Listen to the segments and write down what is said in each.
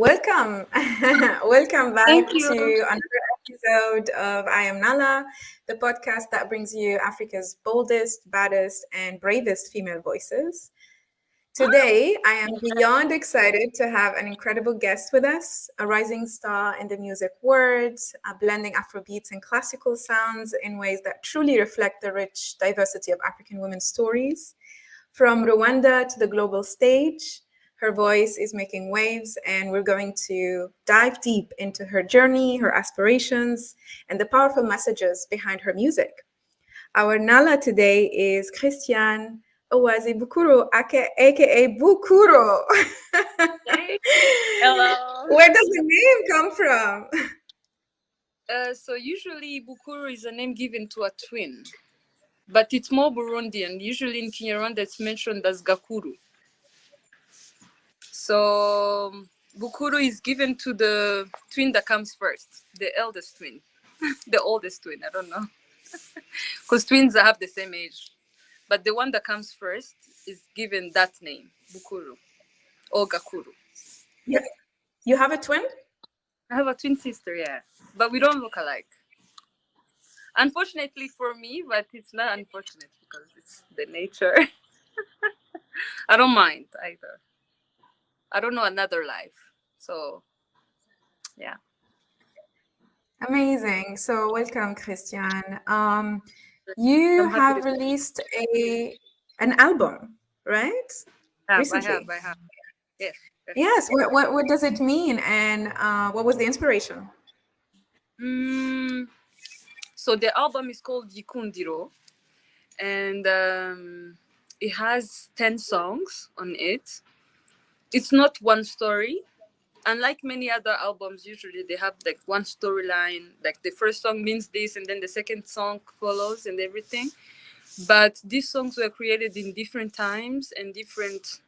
Welcome. Welcome back Thank you. to another episode of I Am Nala, the podcast that brings you Africa's boldest, baddest, and bravest female voices. Today, I am beyond excited to have an incredible guest with us, a rising star in the music world, blending Afrobeats and classical sounds in ways that truly reflect the rich diversity of African women's stories. From Rwanda to the global stage, her voice is making waves, and we're going to dive deep into her journey, her aspirations, and the powerful messages behind her music. Our Nala today is Christiane Boukuru, aka Boukuru. Hey. Hello. Where does the name come from? So usually Bukuru is a name given to a twin, but it's more Burundian. Usually in Kinyarwanda it's mentioned as Gakuru. So Bukuru is given to the twin that comes first, the eldest twin, the oldest twin. I don't know, because twins have the same age, but the one that comes first is given that name, Bukuru or Gakuru. Yeah. You have a twin? I have a twin sister, yeah, but we don't look alike. Unfortunately for me, but it's not unfortunate because it's the nature. I don't mind either. I don't know another life. So, yeah. Amazing. So welcome, Christiane. You I'm happy to have released an album, right? Recently. I have. Yes. Yes. What does it mean, and what was the inspiration? Mm, so the album is called Gikundiro, and it has 10 songs on it. It's not one story. Unlike many other albums, usually they have like one storyline, like the first song means this, and then the second song follows and everything. But these songs were created in different times, and different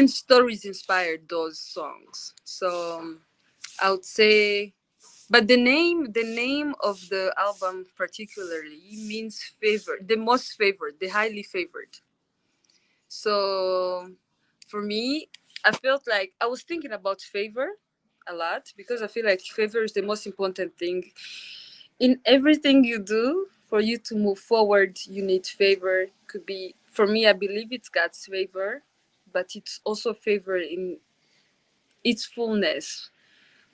stories inspired those songs. So I would say, but the name of the album particularly means favored, the most favored, the highly favored. So for me, I felt like I was thinking about favor a lot, because I feel like favor is the most important thing in everything you do. For you to move forward, you need favor. Could be, for me, I believe it's God's favor, but it's also favor in its fullness.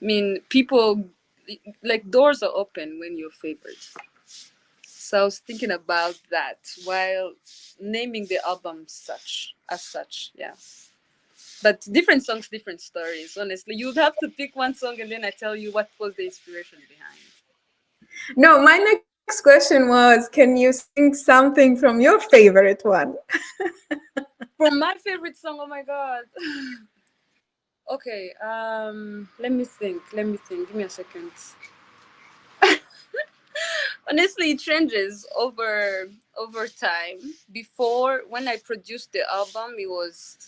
I mean, people, like, doors are open when you're favored. So I was thinking about that while naming the album as such, yeah. But different songs, different stories. Honestly, you'd have to pick one song and then I tell you what was the inspiration behind. No, my next question was, can you sing something from your favorite one? From my favorite song, oh my god. Okay, let me think. Give me a second. Honestly, it changes over time. Before, when I produced the album, it was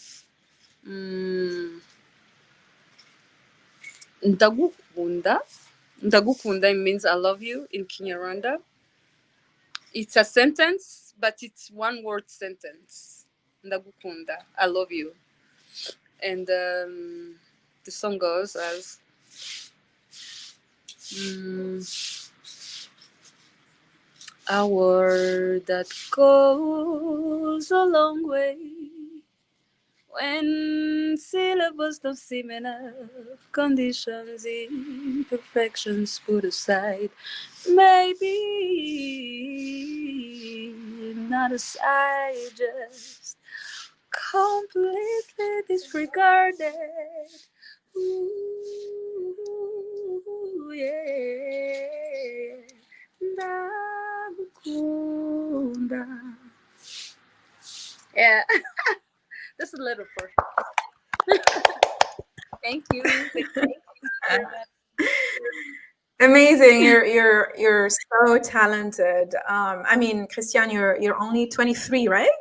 Ndagukunda. Ndagukunda means I love you in Kinyarwanda. It's a sentence, but it's one word sentence. Ndagukunda, I love you. And the song goes as a word that goes a long way. When syllables don't seem enough, conditions, imperfections put aside, maybe not aside, just completely disregarded. Ooh, yeah. Ndagukunda. Yeah. Just a little portion. Thank you. Thank you very much. Amazing. You're so talented. I mean, Christiane, you're only 23, right?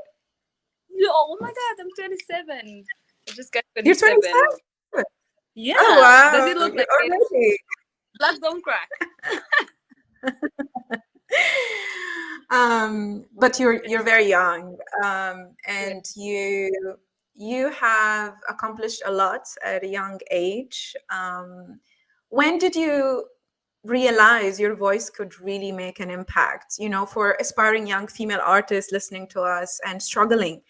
Oh my god, I'm 27. I just got You're 27. 27. Yeah. Oh Does wow, it look you're like it? already. Black don't crack. But you're very young, and you have accomplished a lot at a young age. When did you realize your voice could really make an impact, for aspiring young female artists listening to us and struggling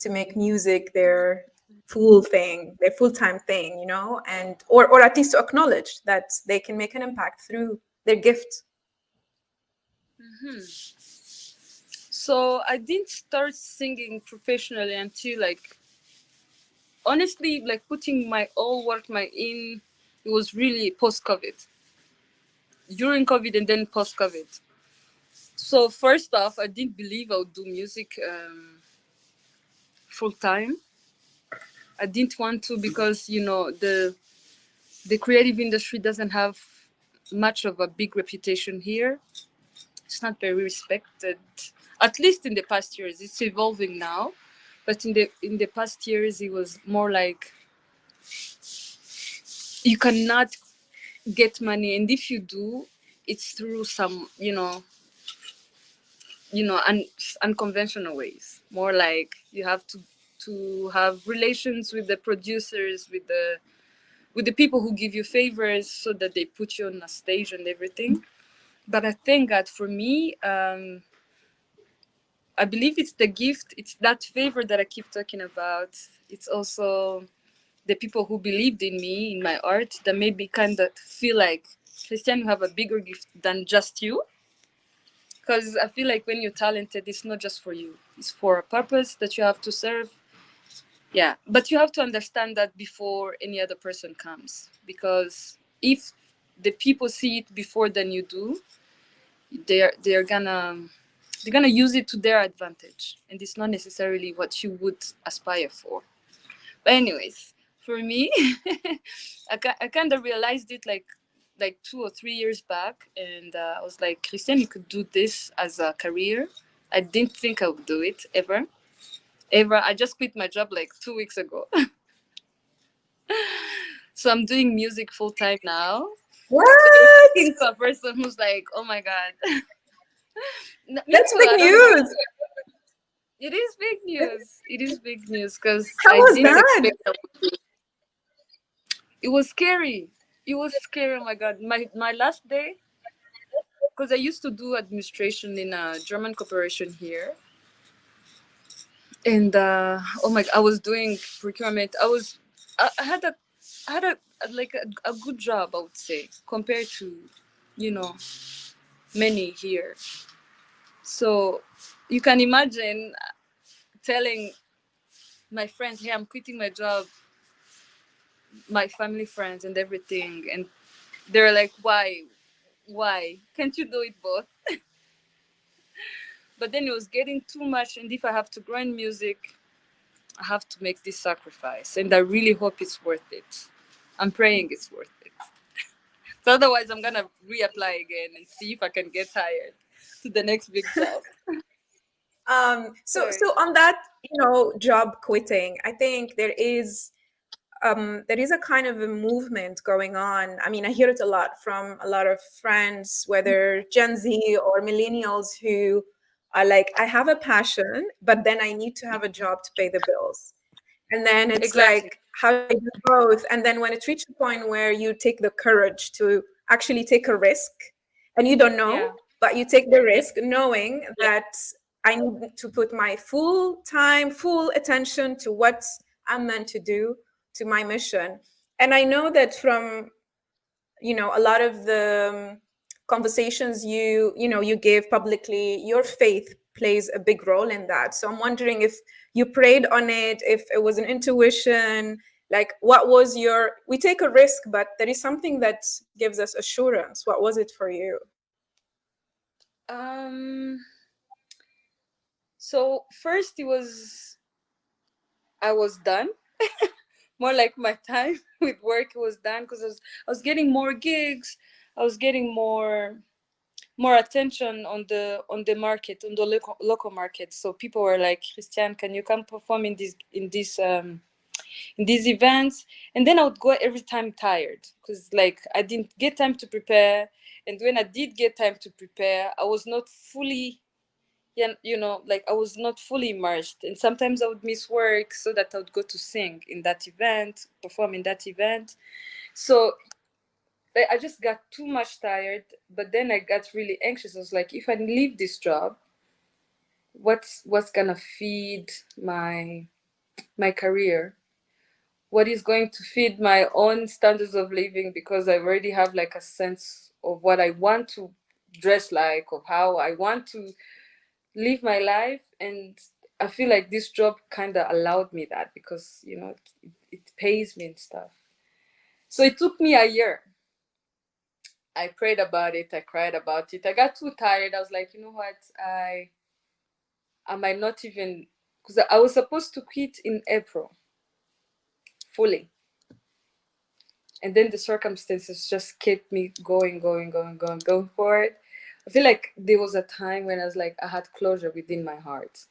to make music their full thing, their full-time thing, and or at least to acknowledge that they can make an impact through their gift? So I didn't start singing professionally until like, honestly, like putting my all work, my in, it was really post-COVID, during COVID and then post-COVID. So first off, I didn't believe I would do music full time. I didn't want to because the creative industry doesn't have much of a big reputation here. It's not very respected, at least in the past years. It's evolving now, but in the past years, it was more like you cannot get money, and if you do, it's through some unconventional ways. More like you have to have relations with the producers, with the people who give you favors so that they put you on a stage and everything. But I think that for me, I believe it's the gift, it's that favor that I keep talking about. It's also the people who believed in me, in my art, that made me kind of feel like, Christian, you have a bigger gift than just you. Because I feel like when you're talented, it's not just for you, it's for a purpose that you have to serve. Yeah, but you have to understand that before any other person comes. Because if the people see it before than you do, they're gonna use it to their advantage, and it's not necessarily what you would aspire for. But anyways, for me, I kind of realized it like 2 or 3 years back, and I was like, Christian, you could do this as a career. I didn't think I would do it ever, ever. I just quit my job like 2 weeks ago, so I'm doing music full time now. So you're What? talking to a person who's like, oh my god. Me That's too. big I don't know. news. It is big news. It is big news because How I was didn't that? expect that. It was scary. It was scary. Oh my god. My last day, because I used to do administration in a German corporation here, and oh my, I was doing procurement. I had a good job, I would say, compared to, you know, many here. So you can imagine telling my friends, "Hey, I'm quitting my job," my family, friends, and everything, and they're like, why can't you do it both? But then it was getting too much, and if I have to grow in music, I have to make this sacrifice, and I really hope it's worth it. I'm praying it's worth it. So otherwise, I'm gonna reapply again and see if I can get hired to the next big job. So So on that, job quitting, I think there is a kind of a movement going on. I mean, I hear it a lot from a lot of friends, whether Gen Z or millennials, who are like, I have a passion, but then I need to have a job to pay the bills. And then it's exactly, like, how do I do both? And then when it reaches a point where you take the courage to actually take a risk, and you don't know, yeah, but you take the yeah, risk knowing yeah. that I need to put my full time, full attention to what I'm meant to do, to my mission. And I know that from, a lot of the conversations you give publicly, your faith plays a big role in that. So I'm wondering if you prayed on it, if it was an intuition, like what was your, we take a risk, but there is something that gives us assurance. What was it for you? Um. So first, it was I was done. More like my time with work was done because I was getting more gigs. I was getting more attention on the market, on the local market. So people were like, Christian, can you come perform in these events? And then I would go every time tired because like I didn't get time to prepare. And when I did get time to prepare, I was not fully yeah, like I was not fully immersed, and sometimes I would miss work so that I would go to sing in that event, perform in that event. So I just got too much tired, but then I got really anxious. I was like, if I leave this job, what's gonna feed my career? What is going to feed my own standards of living? Because I already have like a sense of what I want to dress like, of how I want to live my life. And I feel like this job kind of allowed me that, because it pays me and stuff. So it took me a year. I prayed about it, I cried about it, I got too tired. I was like, you know what, I might not even, because I was supposed to quit in April fully, and then the circumstances just kept me going forward. I feel like there was a time when I was like, I had closure within my heart.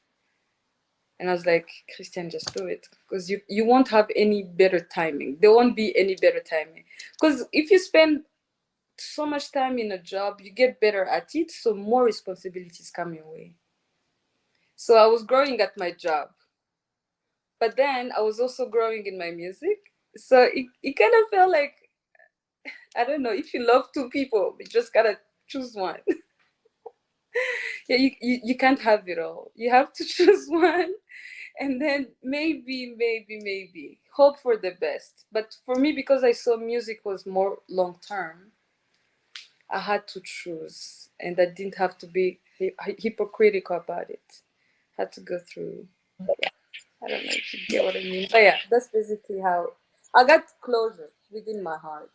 And I was like, Christian, just do it. Because you won't have any better timing. There won't be any better timing. Because if you spend so much time in a job, you get better at it. So more responsibilities come your way. So I was growing at my job. But then I was also growing in my music. So it kind of felt like, I don't know, if you love two people, you just gotta choose one. Yeah, you can't have it all. You have to choose one, and then maybe hope for the best. But for me, because I saw music was more long term, I had to choose, and I didn't have to be hypocritical about it. I had to go through. Yeah, I don't know if you get what I mean, but yeah, that's basically how I got closure within my heart.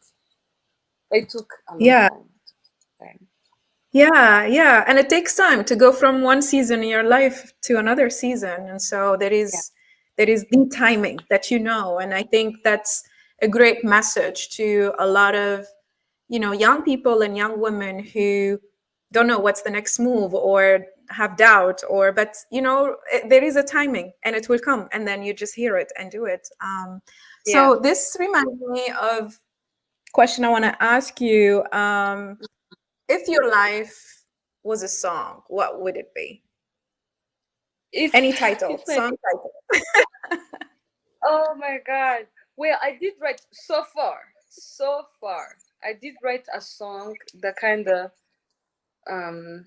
It took a long Yeah. time. Time. Yeah, yeah, and it takes time to go from one season in your life to another season, and so Yeah, there is the timing that you know, and I think that's a great message to a lot of young people and young women who don't know what's the next move or have doubt, or but there is a timing and it will come, and then you just hear it and do it. yeah. So this reminds me of question I want to ask you. If your life was a song, what would it be? If Any title, if my song title. Oh my God. Well, I did write so far. I did write a song that kind of, um,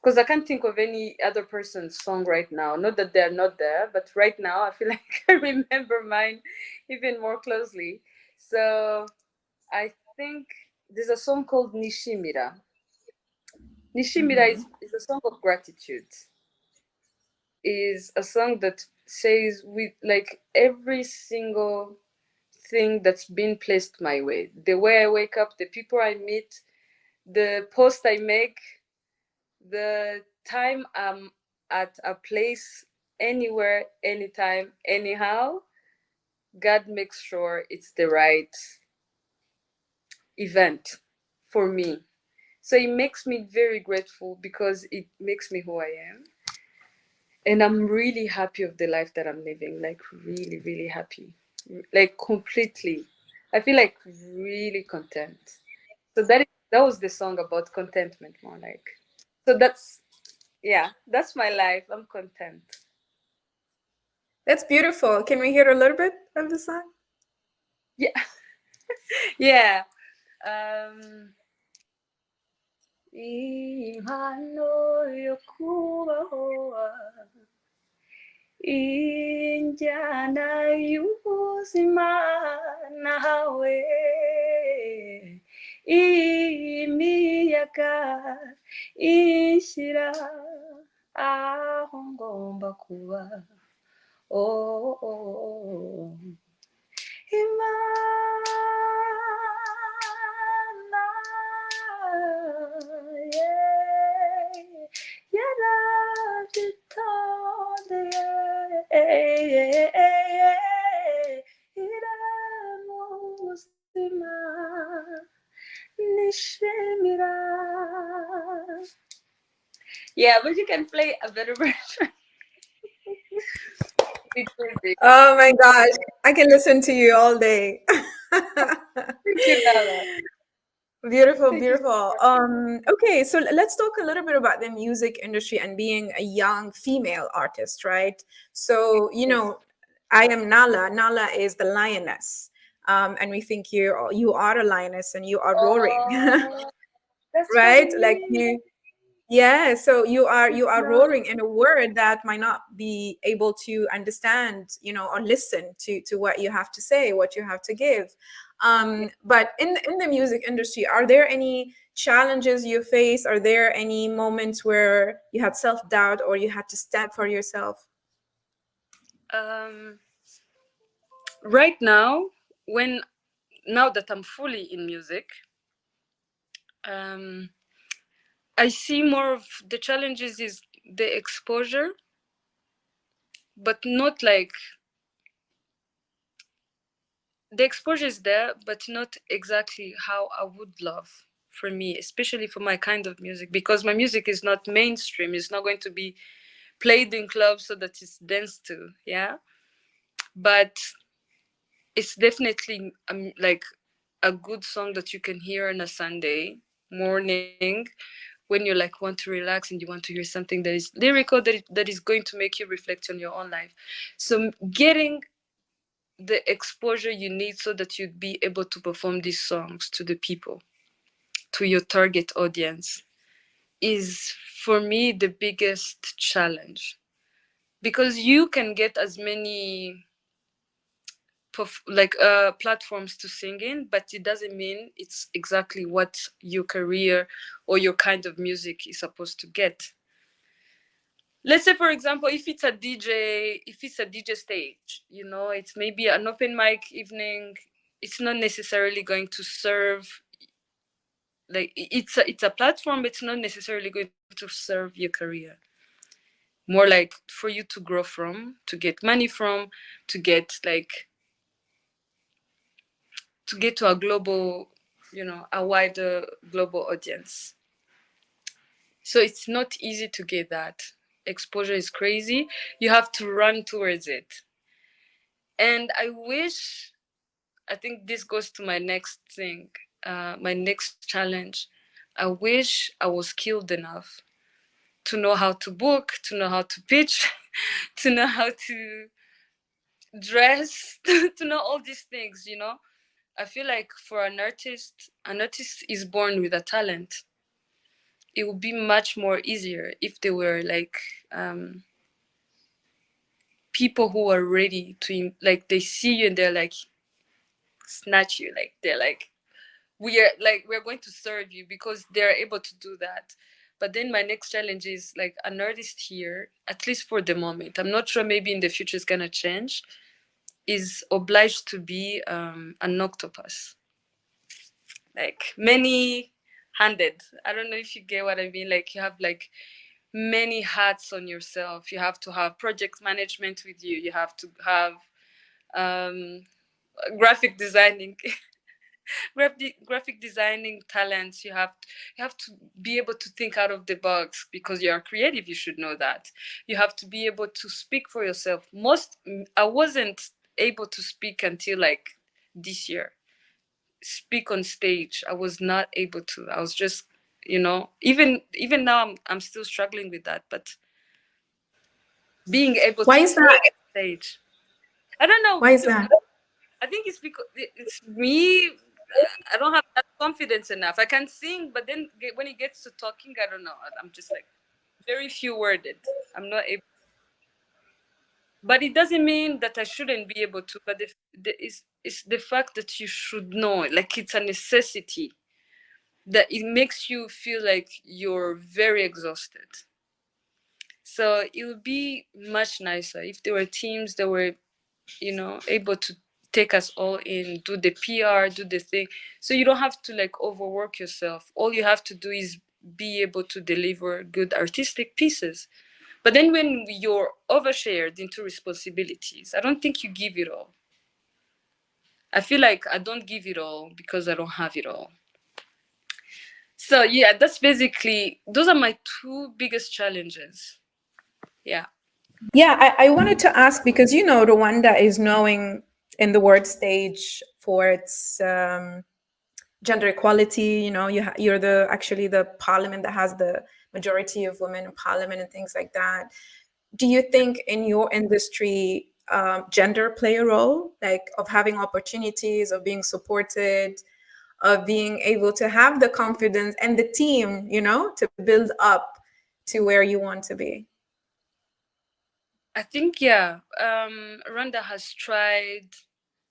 because I can't think of any other person's song right now. Not that they're not there, but right now I feel like I remember mine even more closely. So I think there's a song called Nishimira. Nishimira Mhm. is a song of gratitude. Is a song that says, with like every single thing that's been placed my way, the way I wake up, the people I meet, the post I make, the time I'm at a place, anywhere, anytime, anyhow, God makes sure it's the right event for me. So it makes me very grateful because it makes me who I am. And I'm really happy of the life that I'm living, like really, really happy, like completely. I feel like really content. So that was the song about contentment, more like. So that's, yeah, that's my life. I'm content. That's beautiful. Can we hear a little bit of the song? Yeah, yeah. Um, impano yo kubaho injyana y'ubuzima nahawe imiyaga ishyira aho ngomba kuba. Oh, oh, oh. Imana, yeah, yarabyitondeye, iramuzima nishimira. Yeah, but you can play a better version. It's busy. Oh my gosh, I can listen to you all day. Thank you, Nala. Beautiful, Thank you. beautiful. Okay, so let's talk a little bit about the music industry and being a young female artist, right? So, Yes. I am Nala. Nala is the lioness. And we think you are a lioness and you are roaring, Oh, that's what right? it Like means. yeah, so you are No. roaring in a word that might not be able to understand, or listen to what you have to say, what you have to give. But in the music industry, are there any challenges you face? Are there any moments where you had self-doubt or you had to stand for yourself? Um, right now, when now that I'm fully in music, um, I see more of the challenges is the exposure, but not like the exposure is there, but not exactly how I would love for me, especially for my kind of music, because my music is not mainstream. It's not going to be played in clubs so that it's danced to. Yeah, but it's definitely like a good song that you can hear on a Sunday morning when you like want to relax and you want to hear something that is lyrical, that is going to make you reflect on your own life. So getting the exposure you need so that you'd be able to perform these songs to the people, to your target audience, is for me the biggest challenge, because you can get as many platforms to sing in, but it doesn't mean it's exactly what your career or your kind of music is supposed to get. Let's say, for example, if it's a DJ stage, it's maybe an open mic evening. It's not necessarily going to serve, like it's a platform, but it's not necessarily going to serve your career. More like for you to grow from, to get money from, to get like to get to a global, a wider global audience. So it's not easy to get that. Exposure is crazy. You have to run towards it. And I think this goes to my next thing, my next challenge. I wish I was skilled enough to know how to book, to know how to pitch, to know how to dress, to know all these things. I feel like for an artist is born with a talent. It would be much more easier if they were like people who are ready to, like, they see you and they're like snatch you, like they're like we're going to serve you, because they're able to do that. But then my next challenge is like an artist here, at least for the moment, I'm not sure, maybe in the future it's gonna change, is obliged to be an octopus, like many handed. I don't know if you get what I mean. Like you have like many hats on yourself. You have to have project management with you. You have to have um, graphic designing, graphic designing talents. You have to be able to think out of the box, because you are creative. You should know that. You have to be able to speak for yourself. I wasn't able to speak until like this year. Speak on stage, I was not able to. I was just, even now I'm still struggling with that. But being able Why to is that? stage, I don't know, Why is because that? I think it's because it's me. I don't have that confidence enough. I can sing, but then when it gets to talking, I don't know. I'm just like very few worded. I'm not able. But it doesn't mean that I shouldn't be able to. But it's the fact that you should know, like it's a necessity, that it makes you feel like you're very exhausted. So it would be much nicer if there were teams that were, able to take us all in, do the PR, do the thing. So you don't have to like overwork yourself. All you have to do is be able to deliver good artistic pieces. But then when you're overshared into responsibilities, I don't think you give it all. I feel like I don't give it all because I don't have it all. So yeah, that's basically, those are my two biggest challenges. Yeah. Yeah, I wanted to ask because Rwanda is knowing in the world stage for its gender equality. You know, you're the actually the parliament that has the majority of women in parliament and things like that. Do you think in your industry, gender play a role, like of having opportunities, of being supported, of being able to have the confidence and the team, you know, to build up to where you want to be? I think, yeah, Rwanda has tried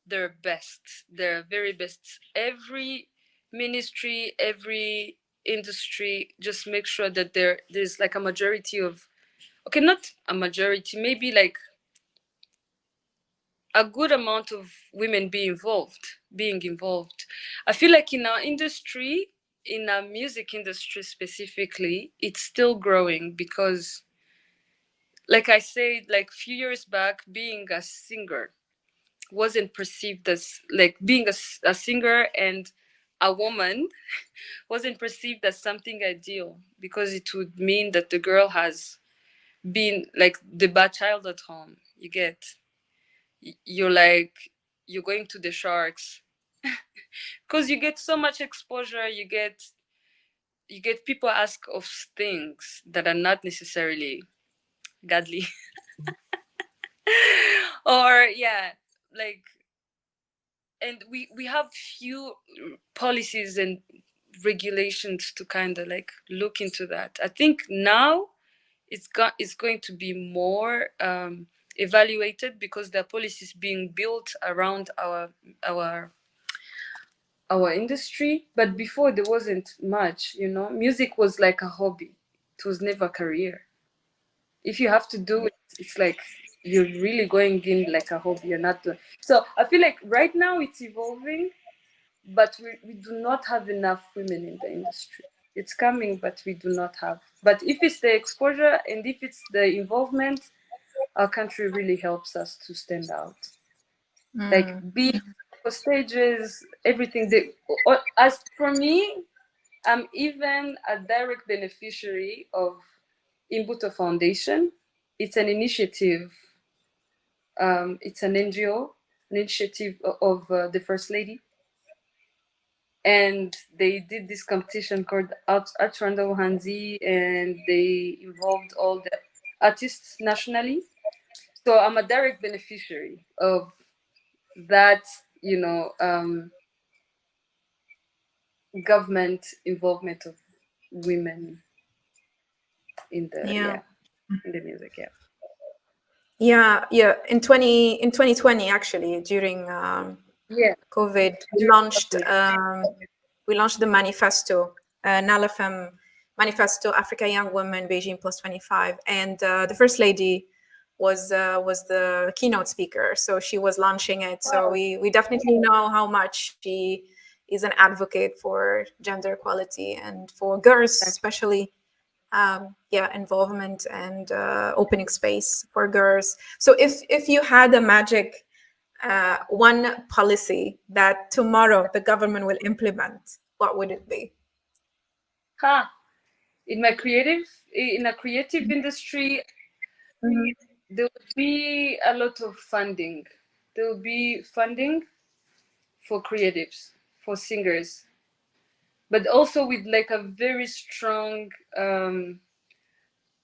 their best, their very best. Every ministry, every industry, just make sure that there's like a majority of, okay, not a majority, maybe like a good amount of women being involved. I feel like in our industry, in our music industry specifically, it's still growing because, like I said, like few years back, being a singer wasn't perceived as like being a singer and a woman wasn't perceived as something ideal because it would mean that the girl has been like the bad child at home. You get, you're like, you're going to the sharks because you get so much exposure. You get people ask of things that are not necessarily godly. Or yeah, like, and we have few policies and regulations to kind of like look into that. I think now it's going to be more evaluated because there are policies being built around our our industry. But before there wasn't much, music was like a hobby. It was never a career. If you have to do it, it's like you're really going in like a hobby. You're not doing. So I feel like right now it's evolving, but we do not have enough women in the industry. It's coming, but we do not have. But if it's the exposure and if it's the involvement, our country really helps us to stand out. Like be for stages, everything. As for me, I'm even a direct beneficiary of Imbuto Foundation. It's an initiative. It's an NGO, an initiative of the First Lady, and they did this competition called Art Rwanda Hanzi, and they involved all the artists nationally. So I'm a direct beneficiary of that, government involvement of women in the Yeah. yeah in the music. Yeah. Yeah. In 2020, actually, during Yeah. COVID, During COVID. we launched the manifesto, Nalafem Manifesto, Africa Young Women, Beijing Plus 25, and the First Lady was the keynote speaker. So she was launching it. So Wow. we definitely know how much she is an advocate for gender equality and for girls, especially. Yeah, involvement and opening space for girls. So if you had a magic one policy that tomorrow the government will implement, what would it be? Ha. In a creative industry, Mhm. there will be a lot of funding. There will be funding for creatives, for singers, but also with like a very strong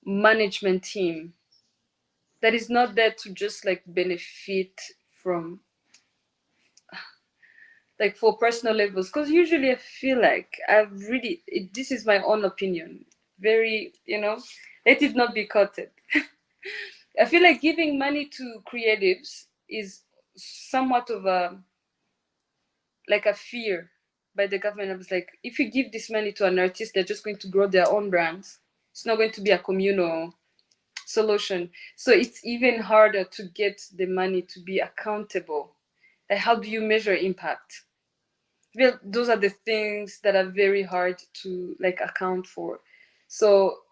management team that is not there to just like benefit from like for personal levels. Because usually I feel like this is my own opinion, very, let it not be quoted. I feel like giving money to creatives is somewhat of a like a fear by the government. I was like, if you give this money to an artist, they're just going to grow their own brands. It's not going to be a communal solution. So it's even harder to get the money to be accountable. Like, how do you measure impact? Well, those are the things that are very hard to like account for. So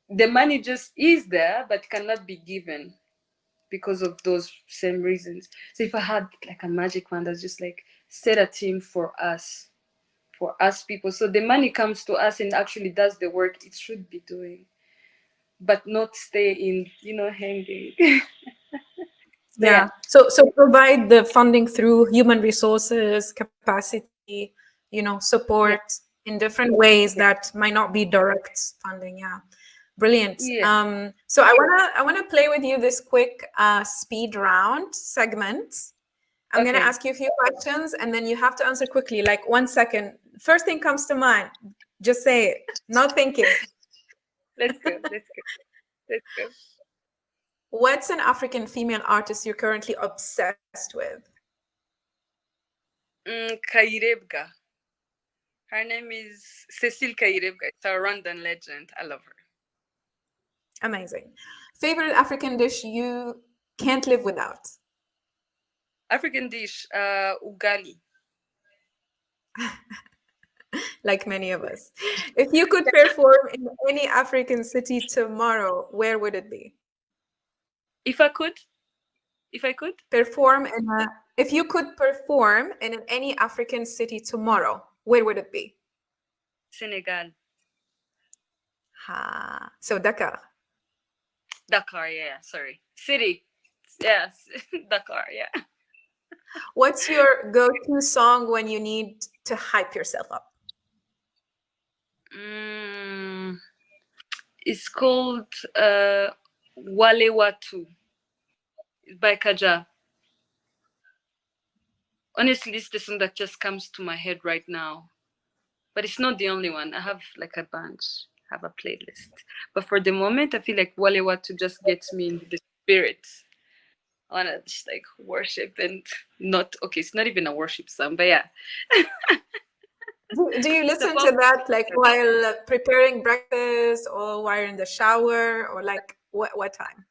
the money just is there, but cannot be given because of those same reasons. So if I had like a magic wand that's just like set a team for us people, so the money comes to us and actually does the work it should be doing, but not stay in, hanging. So yeah. Yeah. So provide the funding through human resources, capacity, Yeah. support in different ways Yeah. that might not be direct funding. Yeah. Brilliant. Yeah. So I wanna play with you this quick speed round segment. I'm gonna Okay. ask you a few questions and then you have to answer quickly, like 1 second. First thing comes to mind, just say it. Not thinking. Let's go. Let's go. Let's go. What's an African female artist you're currently obsessed with? Kairebga. Her name is Cecile Kairebga. It's a Rwandan legend. I love her. Amazing. Favorite African dish you can't live without? African dish, ugali. Like many of us. If you could perform in any African city tomorrow, where would it be? If I could, if I could, Perform in a, if you could perform in any African city tomorrow, where would it be? Senegal, So Dakar. Dakar. Yeah, sorry, city. Yes, Dakar. Yeah. What's your go-to song when you need to hype yourself up? Mm, it's called Wale Watu by Kaja. Honestly, it's the song that just comes to my head right now. But it's not the only one. I have like a bunch, I have a playlist. But for the moment, I feel like Wale Watu just gets me in the spirit. I wanna just like worship and not okay. It's not even a worship song, but yeah, Do you it's a listen to pop. that like while preparing breakfast or while in the shower or like what time?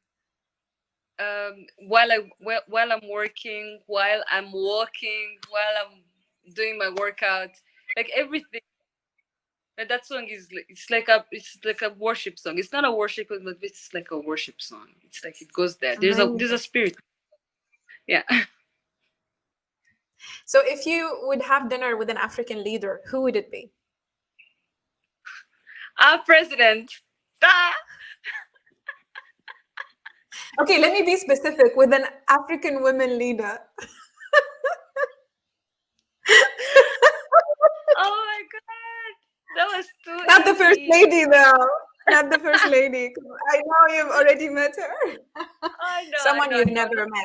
While I'm working, while I'm walking, while I'm doing my workout, like everything. And that song is it's like a worship song. It's not a worship, but it's like a worship song. It's like it goes there. There's a Amazing. spirit. Yeah. So if you would have dinner with an African leader, who would it be? Our president. Ah! Okay, let me be specific with an African women leader. Oh my god, that was too Not the first easy. lady, though. Not the first lady. I know you've already met her. I know, I Someone know, I you've know. never Not met.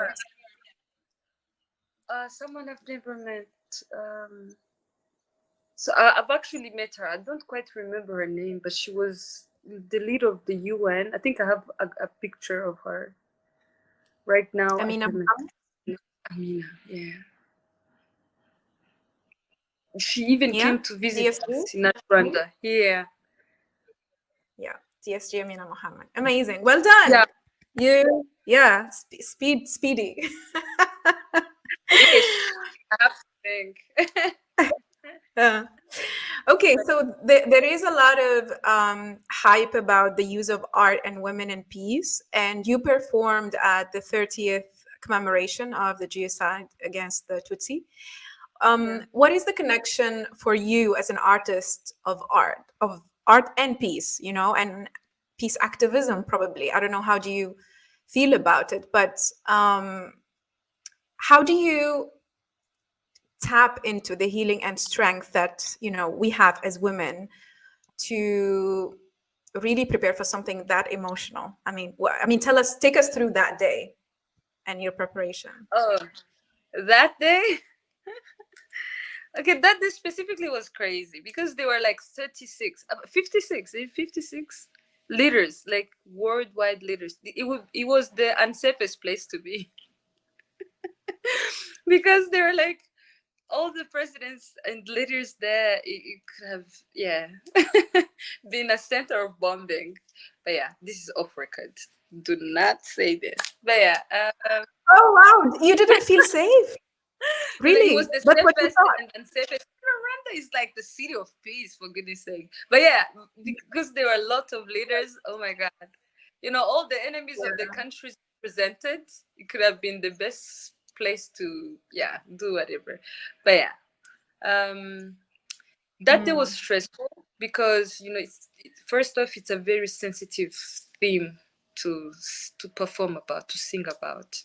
her. Someone I've never met. So I've actually met her. I don't quite remember her name, but she was the leader of the UN. I think I have a picture of her right now. I Amina cannot. Mohammed? Amina, yeah. She even Yeah? came to visit DSG? us in Rwanda. Yeah. Yeah, DSG Amina Mohammed. Amazing. Well done. Yeah. Yeah, speedy. Ish. I have to think. Yeah. Okay, so there is a lot of hype about the use of art and women in peace, and you performed at the 30th commemoration of the genocide against the Tutsi. Yeah. What is the connection for you as an artist of art and peace, and peace activism, probably? I don't know, how do you feel about it, but how do you tap into the healing and strength that we have as women to really prepare for something that emotional? I mean, take us through that day and your preparation. Oh, that day? Okay, that day specifically was crazy because they were like 36, 56, 56 leaders, like worldwide leaders. It was the unsafest place to be because they were like all the presidents and leaders there. It could have, yeah, been a center of bombing. But yeah, this is off record. Do not say this. But yeah, Oh wow, you didn't feel safe? no, it Really? was the That's what you safest thought? and unsafest. Rwanda is like the city of peace, for goodness sake. But yeah, because there were a lot of leaders. Oh my god, all the enemies of the Yeah. countries presented. It could have been the best place to, yeah, do whatever. But yeah, um, that day was Mm. stressful because first off, it's a very sensitive theme to perform about, to sing about.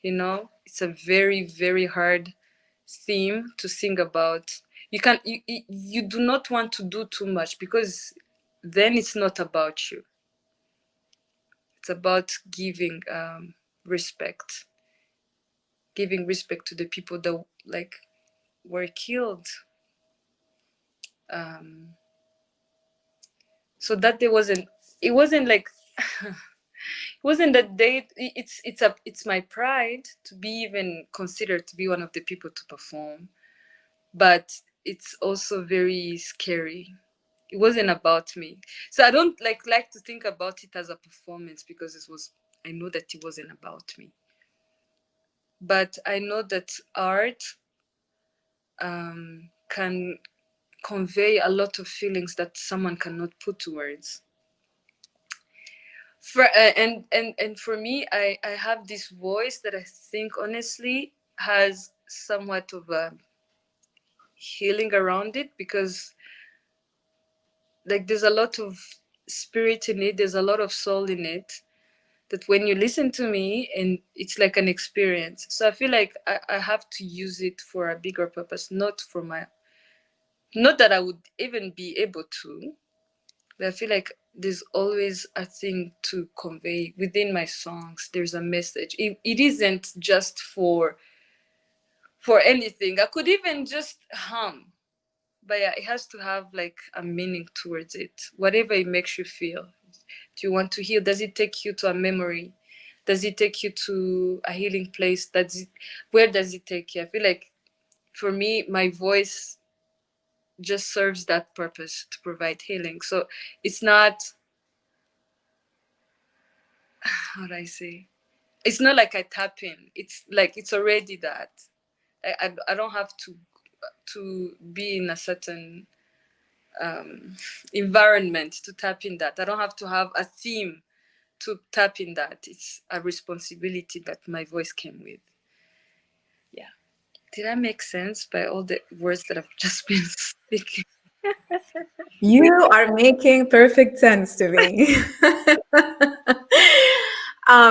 It's a very, very hard theme to sing about. You do not want to do too much, because then it's not about you. It's about respect giving respect to the people that like were killed. um so that there wasn't it wasn't like it wasn't that they it's my pride to be even considered to be one of the people to perform, but it's also very scary. It wasn't about me, so I don't like to think about it as a performance, because I know that it wasn't about me. But I know that art can convey a lot of feelings that someone cannot put to words. And for me, I have this voice that I think honestly has somewhat of a healing around it, because like there's a lot of spirit in it, there's a lot of soul in it, that when you listen to me, and it's like an experience. So I feel like I have to use it for a bigger purpose, not that I would even be able to, but I feel like there's always a thing to convey within my songs. There's a message. It isn't just for anything. I could even just hum, but yeah, it has to have like a meaning towards it. Whatever it makes you feel. Do you want to heal? Does it take you to a memory? Does it take you to a healing place? Where does it take you? I feel like for me, my voice just serves that purpose, to provide healing. So it's not, how do I say? It's not like I tap in. It's like it's already that. I don't have to be in a certain environment to tap in that. I don't have to have a theme to tap in that. It's a responsibility that my voice came with. Yeah. Did I make sense by all the words that I've just been speaking? You are making perfect sense to me.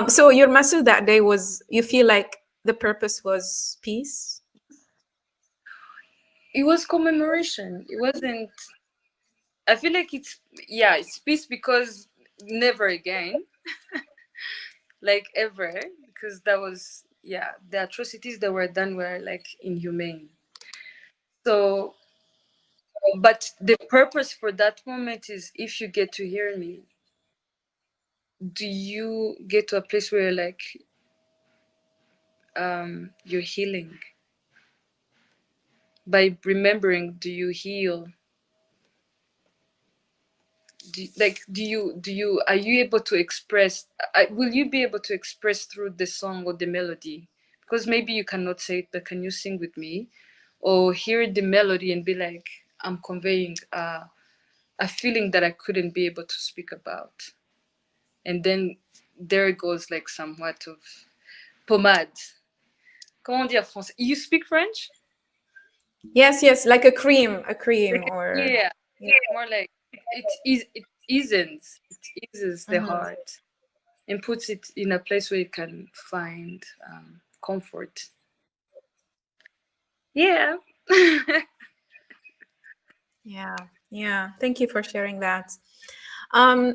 So your message that day was, you feel like the purpose was peace? It was commemoration. It wasn't. I feel like it's peace, because never again, like ever, because that was, yeah, the atrocities that were done were like inhumane. So, but the purpose for that moment is, if you get to hear me, do you get to a place where like you're healing? By remembering, do you heal? Do you are you able to express, will you be able to express through the song or the melody? Because maybe you cannot say it, but can you sing with me, or hear the melody and be like, I'm conveying a feeling that I couldn't be able to speak about? And then there goes like somewhat of pomade. Comment on dit en français? You speak French? Yes, yes, like a cream, Like, or yeah, yeah. more like it eases the Mhm. heart, and puts it in a place where you can find comfort. Yeah. Yeah, yeah. Thank you for sharing that.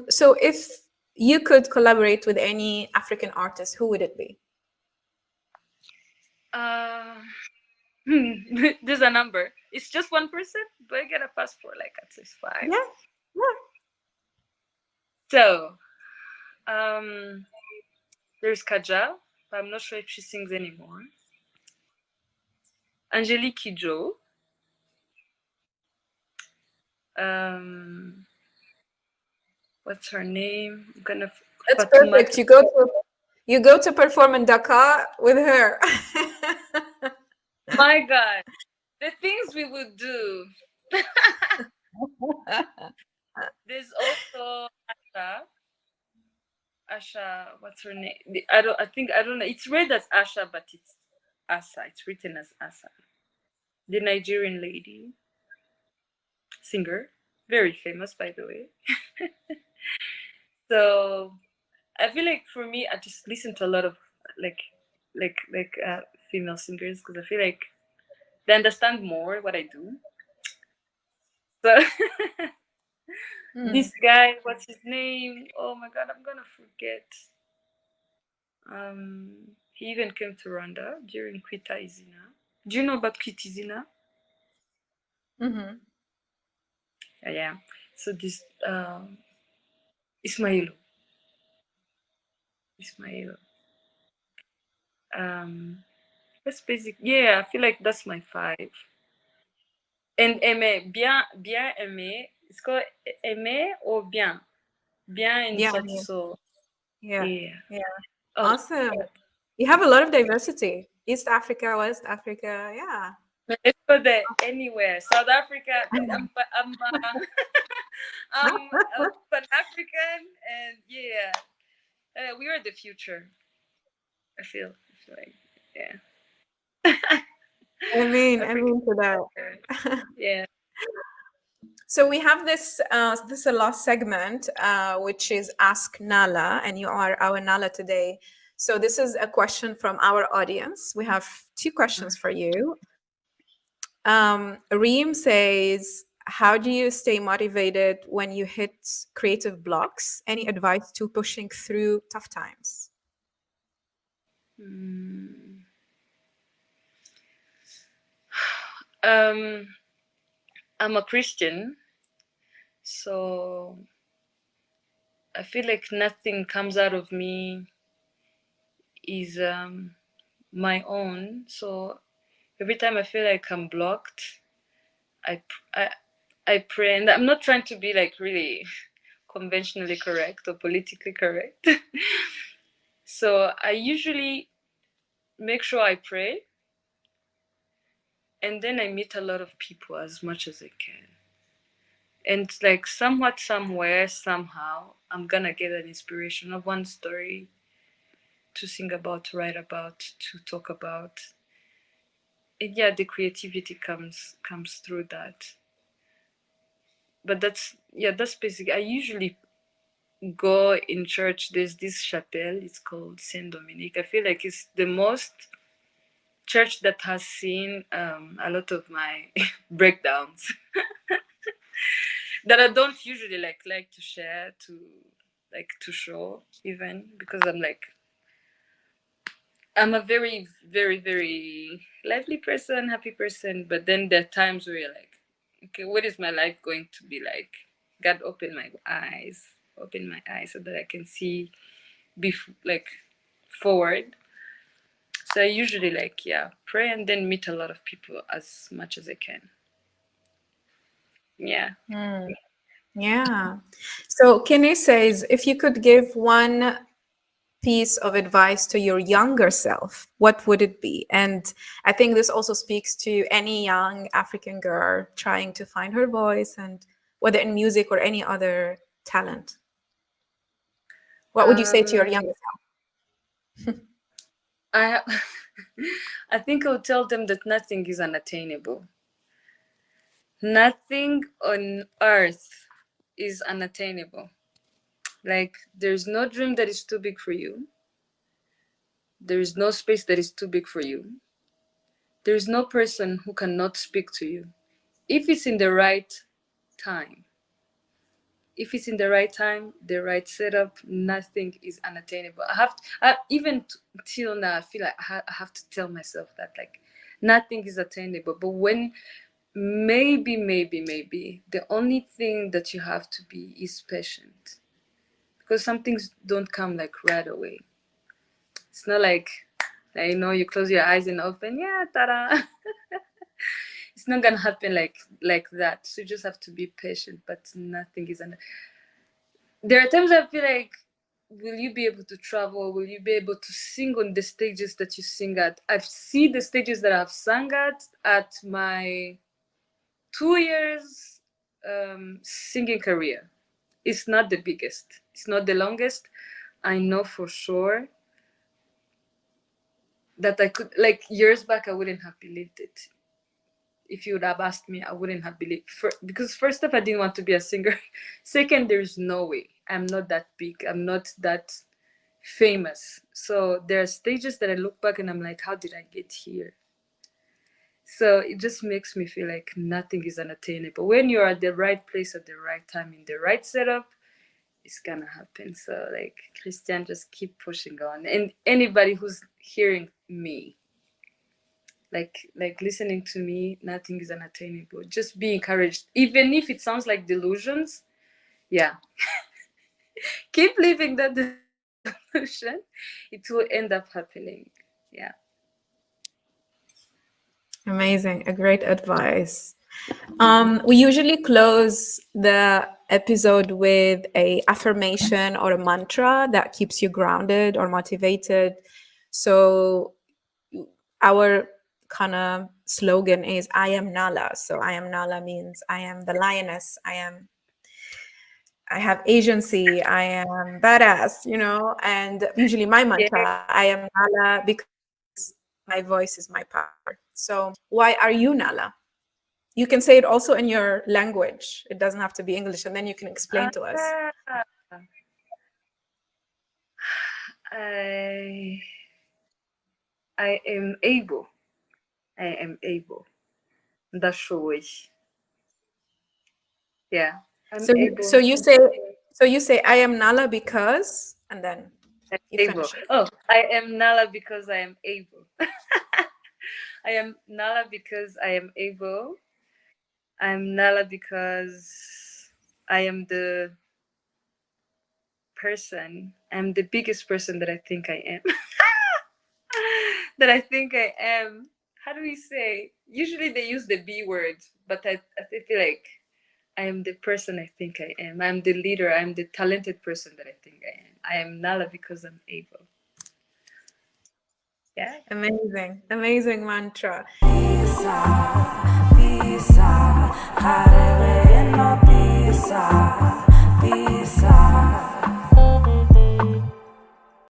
So if you could collaborate with any African artist, who would it be? uh, there's a number. It's just one person. Do I get a passport like at least five? Yeah, yeah. So there's Kaja, but I'm not sure if she sings anymore. Angelique Kidjo. Um, what's her name? I'm gonna That's perfect. Fatoumata. You go to perform in Dakar with her. My God, the things we would do. There's also Asha. Asha, what's her name? I don't know. It's read as Asha, but it's Asa. It's written as Asa. The Nigerian lady, singer, very famous, by the way. So I feel like for me, I just listen to a lot of like, like female singers, because I feel like they understand more what I do. So Mm. this guy, what's his name? Oh my god, I'm gonna forget. He even came to Rwanda during Kwita Izina. Do you know about Kwita Izina? Mm-hmm. Yeah. So this Ismailo. Ismailo. Um that's basic. Yeah, I feel like that's my five. And aimer, bien, bien aimer. It's called aimer or bien. Bien in Yeah, Tutsi yeah, so yeah, yeah. yeah. Oh, Awesome. You have a lot of diversity. East Africa, West Africa. Yeah. man, let's go there anywhere. South Africa. I'm Pan African, and yeah, we are the future. I feel like, yeah. I Africa. mean to that. Yeah. So we have this is a last segment, which is Ask Nala, and you are our Nala today. So this is a question from our audience. We have two questions for you. Reem says, "How do you stay motivated when you hit creative blocks? Any advice to pushing through tough times?" Mm. Um, I'm a Christian, so I feel like nothing comes out of me is my own. So every time I feel like I'm blocked, I I I pray, and I'm not trying to be like really conventionally correct or politically correct. So I usually make sure I pray, and then I meet a lot of people as much as I can. And like somewhat, somewhere, somehow, I'm gonna get an inspiration of one story to sing about, to write about, to talk about. And yeah, the creativity comes through that. But that's basic. I usually go in church. There's this chapel. It's called Saint Dominique. I feel like it's the most church that has seen a lot of my breakdowns that I don't usually like to share, to show, even because I'm a very, very, very lively person, happy person. But then there are times where you're like, okay, what is my life going to be like? God, open my eyes so that I can see, like forward. So I usually pray and then meet a lot of people as much as I can. Yeah. Hmm. Yeah. So Kene says, if you could give one piece of advice to your younger self, what would it be? And I think this also speaks to any young African girl trying to find her voice, and whether in music or any other talent. What would you say to your Um, younger I I think I'll tell them that nothing is unattainable. Nothing on earth is unattainable. Like there's no dream that is too big for you. There is no space that is too big for you. There is no person who cannot speak to you. If it's in the right time, if it's in the right time, the right setup, nothing is unattainable. Even till now, I feel like I have to tell myself that like nothing is attainable. But when maybe the only thing that you have to be is patient, because some things don't come like right away. It's not like you close your eyes and open, yeah, ta-da. It's not gonna happen like that. So you just have to be patient. But nothing is there are times I feel like, will you be able to travel? Will you be able to sing on the stages that you sing at? I've seen the stages that I've sung at my 2 years singing career. It's not the biggest. It's not the longest. I know for sure that I could, like years back, I wouldn't have believed it. If you would have asked me, I wouldn't have believed. Because first off, I didn't want to be a singer. Second, there's no way. I'm not that big. I'm not that famous. So there are stages that I look back and I'm like, how did I get here? So it just makes me feel like nothing is unattainable. When you're at the right place at the right time in the right setup, it's gonna happen. So like Christian, just keep pushing on. And anybody who's hearing me, like listening to me, nothing is unattainable. Just be encouraged. Even if it sounds like delusions, yeah. Keep living that delusion. It will end up happening. Yeah. Amazing. A great advice. We usually close the episode with a affirmation or a mantra that keeps you grounded or motivated. So our kind of slogan is I am Nala. So I am Nala means I am the lioness. I have agency. I am badass, and usually my Yeah. mantra, I am Nala because my voice is my power. So why are you Nala? You can say it also in your language. It doesn't have to be English, and then you can explain to us. Ah, I I am able. I am able. Ndashoboye. Yeah. I'm So, so able. you say, so you say, I am Nala because, and then I'm you able. finish it. Oh, I am Nala because I am able. I am Nala because I am able. I'm Nala because I am the person. I'm the biggest person that I think I am. That I think I am. How do we say? Usually they use the B word, but I feel like I am the person I think I am. I'm the leader. I'm the talented person that I think I am. I am Nala because I'm able. Yeah. Amazing, amazing mantra.